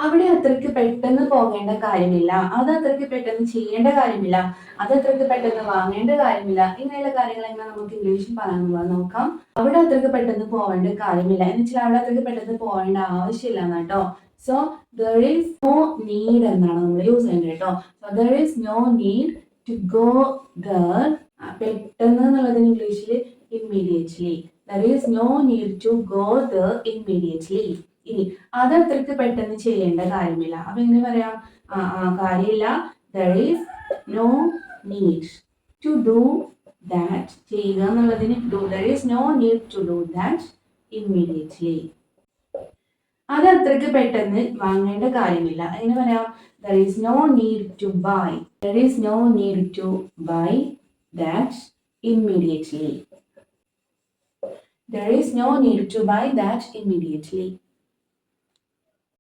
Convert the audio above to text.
അവിടെ അത്രയ്ക്ക് പെട്ടെന്ന് പോകേണ്ട കാര്യമില്ല, അത് അത്രയ്ക്ക് പെട്ടെന്ന് ചെയ്യേണ്ട കാര്യമില്ല, അത് അത്രയ്ക്ക് പെട്ടെന്ന് വാങ്ങേണ്ട കാര്യമില്ല. ഇങ്ങനെയുള്ള കാര്യങ്ങൾ എങ്ങനെ നമുക്ക് ഇംഗ്ലീഷിൽ പറയാൻ നോക്കാം. അവിടെ അത്രയ്ക്ക് പെട്ടെന്ന് പോകേണ്ട കാര്യമില്ല എന്ന് വെച്ചാൽ അവിടെ അത്രയ്ക്ക് പെട്ടെന്ന് പോകേണ്ട ആവശ്യമില്ല എന്നാട്ടോ. So there is no need എന്നാണ് നമ്മൾ യൂസ് ചെയ്യേണ്ടത് കേട്ടോ. So there is no need to go there. പെട്ടെന്ന് എന്നുള്ളതിന് ഇംഗ്ലീഷിൽ immediately. There is no need to go there immediately. ഇനി അത് അത്രയ്ക്ക് പെട്ടെന്ന് ചെയ്യേണ്ട കാര്യമില്ല. അപ്പൊ എങ്ങനെ പറയാം? കാര്യമില്ല. There is no need to do that. ചെയ്യുക എന്നുള്ളതിന് do. There is no need to do that immediately. അത് അത്രയ്ക്ക് പെട്ടെന്ന് വാങ്ങേണ്ട കാര്യമില്ല. എങ്ങനെ പറയാം? There is no need to buy. There is no need to buy that immediately. There is no need to buy that immediately.